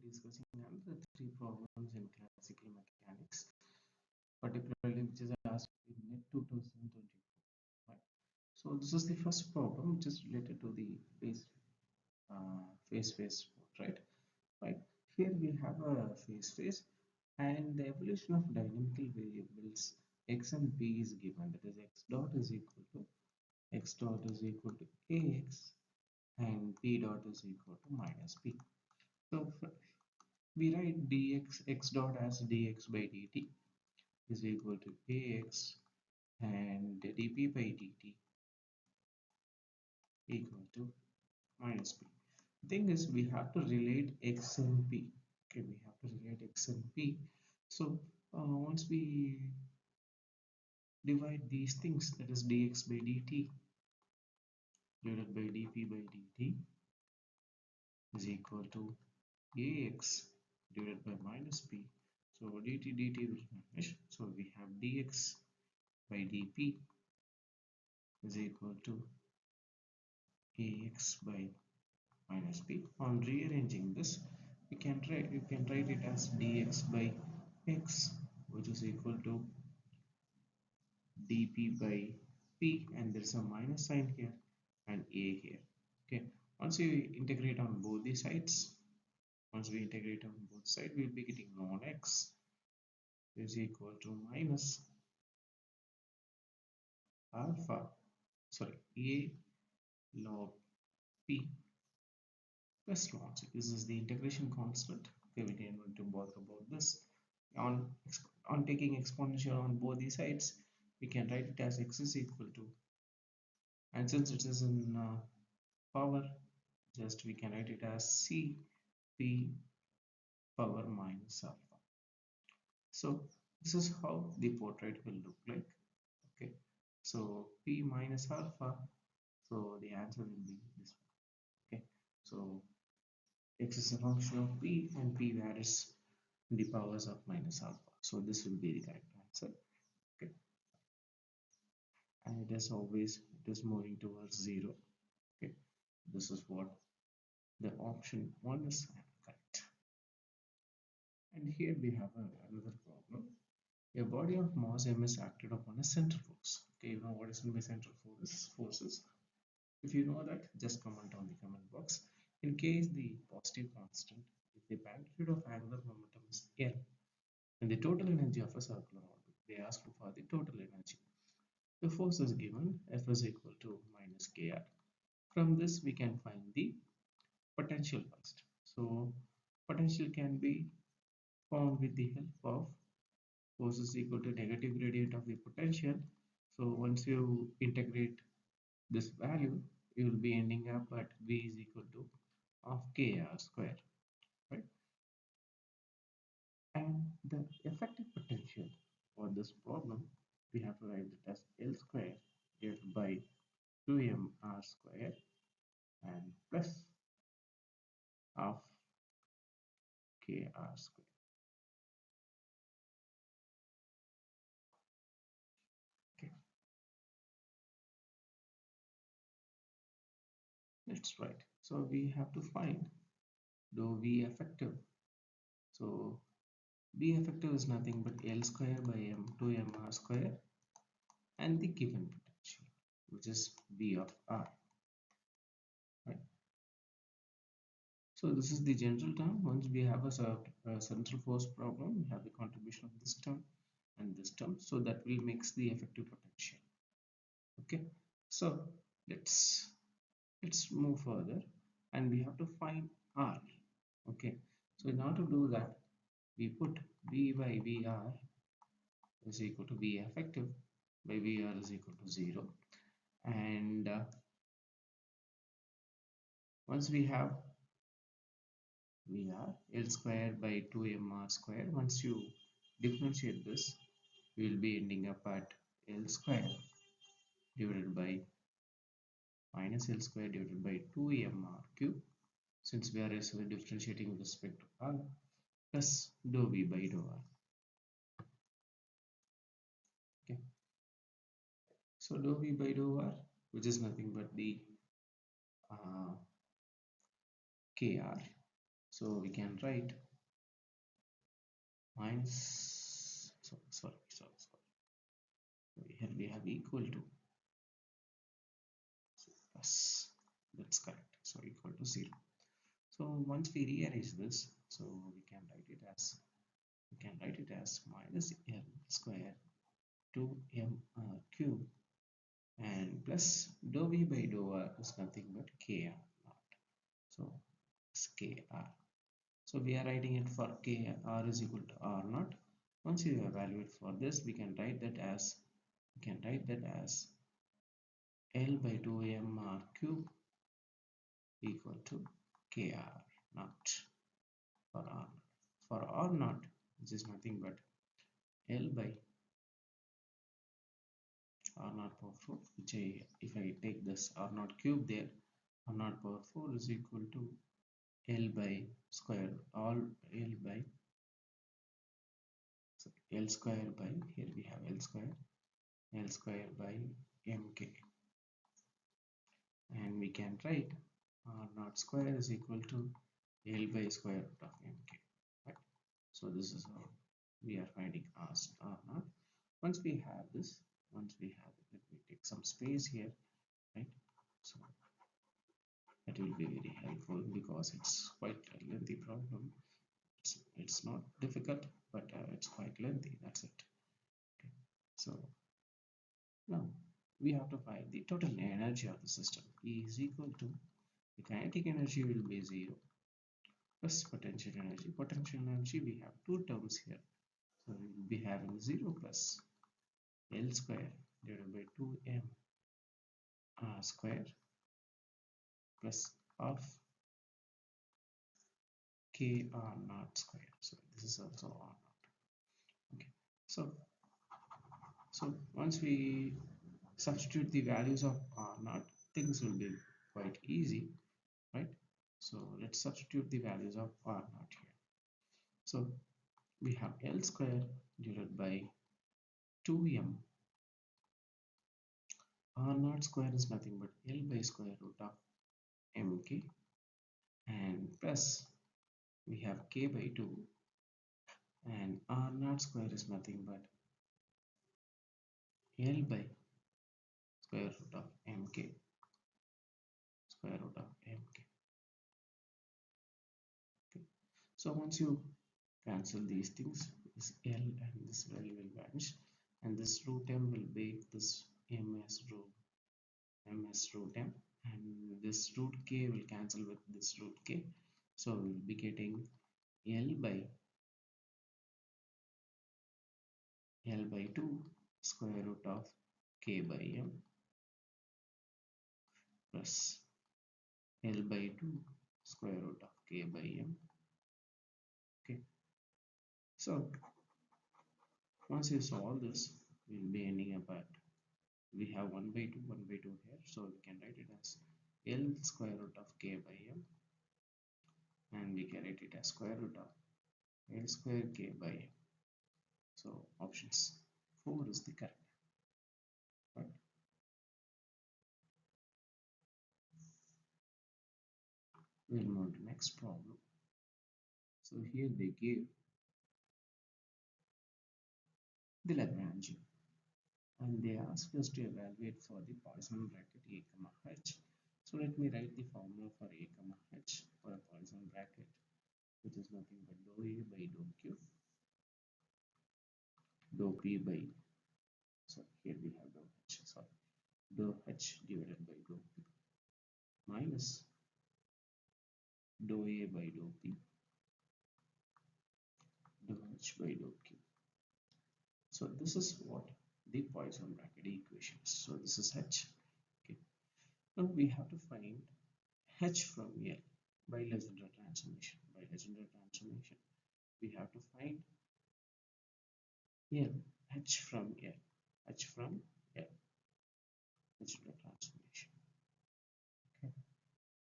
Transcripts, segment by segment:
discussing another three problems in classical mechanics, particularly which is asked in NEET 2024. Right. So this is the first problem, which is related to the phase sport, right? Right. Here we have a phase, and the evolution of dynamical variables x and p is given. That is x dot is equal to ax and p dot is equal to minus p. So we write dx x dot as dx by dt is equal to ax and dp by dt equal to minus p. The thing is, we have to relate x and p. Okay, we have to relate x and p. So once we divide these things, that is dx by dt divided by dp by dt is equal to ax divided by minus p. So dt will vanish. So we have dx by dp is equal to ax by minus p. On rearranging this, you can write it as dx by x, which is equal to dp by p, and there is a minus sign here and a here. Okay, once you integrate on both the sides, we'll be getting ln x is equal to minus alpha, sorry, a log p plus ln c. This is the integration constant. Okay, we didn't want to bother about this. On taking exponential on both the sides, we can write it as x is equal to, and since it is in power, just we can write it as c p power minus alpha. So this is how the portrait will look like. Okay, so p minus alpha, so the answer will be this one. Okay, so x is a function of p and p varies in the powers of minus alpha, so this will be the correct answer. Okay, and it is moving towards 0. Okay, this is what the option 1 is correct. And here we have another problem. A body of mass m is acted upon a central force. Okay, you know what is by central forces? If you know that, just comment on the comment box. In case the positive constant, if the magnitude of angular momentum is L, and the total energy of a circular orbit, they ask for the total energy. The force is given, F is equal to minus kr. From this, we can find the potential first. So potential can be found with the help of force is equal to negative gradient of the potential. So once you integrate this value, you will be ending up at V is equal to half kr square, right? And the effective potential for this problem, we have to write it as L square divided by 2mr square and plus half kr square. Okay, that's right. So we have to find dou V effective. So V effective is nothing but L square by m 2mr square and the given potential, which is V of r, right? So this is the general term. Once we have a central force problem, we have the contribution of this term and this term, so that will mix the effective potential. Okay, so let's move further, and we have to find r. Okay, so in order to do that, we put V by VR is equal to V effective by VR is equal to 0, and once we have VR L square by 2mr square, once you differentiate this, we will be ending up at L square divided by minus L square divided by 2mr cube, since we are differentiating with respect to r, plus dou V by dou r. Okay, so dou V by dou r, which is nothing but the kr. So we can write minus, sorry. Here we have equal to, so plus, that's correct. So equal to 0. So once we rearrange this, so we can write it as minus L square 2m cube and plus dou v by dou r is nothing but kr naught. So it's kr. So we are writing it for k r is equal to r naught. Once you evaluate for this, we can write that as L by 2m r cube equal to kr naught for r naught. For r naught, which is nothing but L by r naught power 4, which if I take this r naught cube there, r naught power 4 is equal to L by square all L by L square by, here we have L square by mk, and we can write r naught square is equal to L by square root of mk, right? So this is how we are finding r naught. Once we have this, let me take some space here, right? So that will be very helpful because it's quite a lengthy problem. It's not difficult, but it's quite lengthy. That's it. Okay. So now we have to find the total energy of the system. E is equal to, the kinetic energy will be 0 plus potential energy. Potential energy, we have two terms here. So we will be having 0 plus L square divided by 2m r square plus of k r naught square. So this is also r naught. Okay. So once we substitute the values of r naught, things will be quite easy, right? So let's substitute the values of r naught here. So we have L square divided by 2m r naught square is nothing but L by square root of mk, and plus we have k by 2, and r naught square is nothing but L by square root of mk, square root of mk. Okay. So once you cancel these things, this L and this L will vanish, and this root m will be this ms root m, and this root k will cancel with this root k. So we will be getting L by 2 square root of k by m plus L by 2 square root of k by m. Okay. So once you solve this, we will be ending up at, we have 1 by 2 here, so we can write it as L square root of k by m, and we can write it as square root of L square k by m. So options 4 is the correct, right? We'll move to next problem. So here they give the Lagrangian, and they ask us to evaluate for the Poisson bracket a comma h. So let me write the formula for a comma h for a Poisson bracket, which is nothing but dou a by dou q, dou p by, so here we have dou h, dou h divided by dou p minus dou a by dou p, dou h by dou q. So this is what the Poisson bracket equation is. So this is h. Okay. Now we have to find h from L by Legendre transformation. By Legendre transformation, we have to find L, h from L, Legendre transformation. Okay.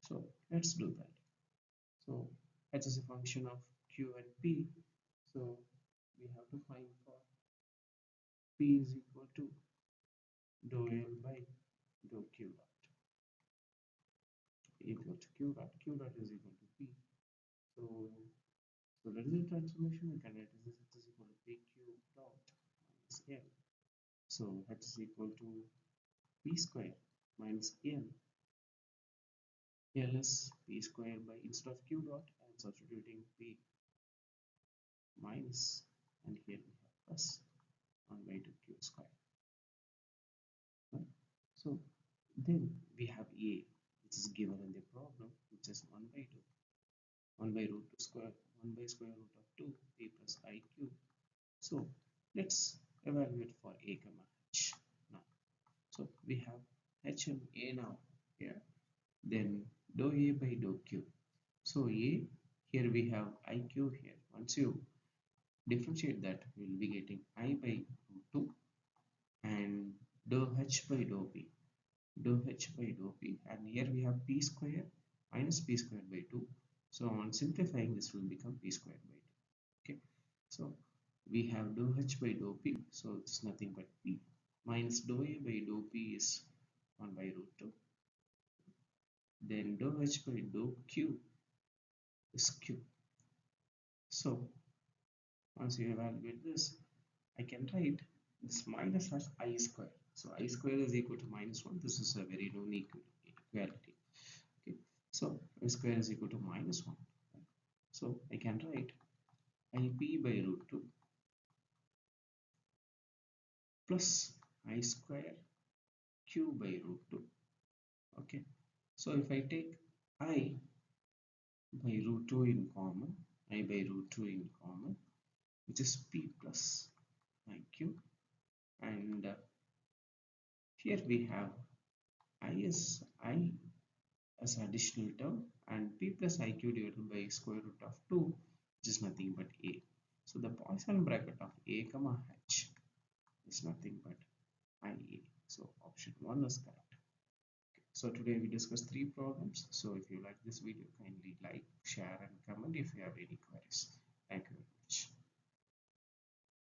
So let's do that. So h is a function of q and p. So we have to find for p is equal to dou L by dou q dot equal to q dot is equal to p. So transformation, we can write this h is equal to pq dot minus l. So h is equal to p square minus l. L is p square by, instead of q dot, I am substituting p minus, and here we have plus 1 by 2 q square. Right? So then we have a, which is given in the problem, which is 1 by 2, 1 by root 2 square, 1 by square root of 2 a plus I cube. So let's evaluate for a comma h now. So we have h and a now here. Then dou a by dou q. So a, here we have I cube here. Once you differentiate that, we will be getting I by root 2 and dou h by dou p. Dou h by dou p, and here we have p square minus p square by 2. So on simplifying, this will become p square by 2. Okay, so we have dou h by dou p, so it's nothing but p, minus dou a by dou p is 1 by root 2. Then dou h by dou q is q. So once you evaluate this, I can write this minus as I square. So I square is equal to minus 1. This is a very known equality. Okay, so I square is equal to minus 1. So I can write IP by root 2 plus I square q by root 2. Okay, so if I take I by root 2 in common, I by root 2 in common, which is p plus iq, and here we have I as additional term and p plus iq divided by square root of 2, which is nothing but a. So the Poisson bracket of a comma h is nothing but ia. So option 1 is correct. So today we discussed 3 problems. So if you like this video, kindly like, share and comment if you have any queries. Thank you.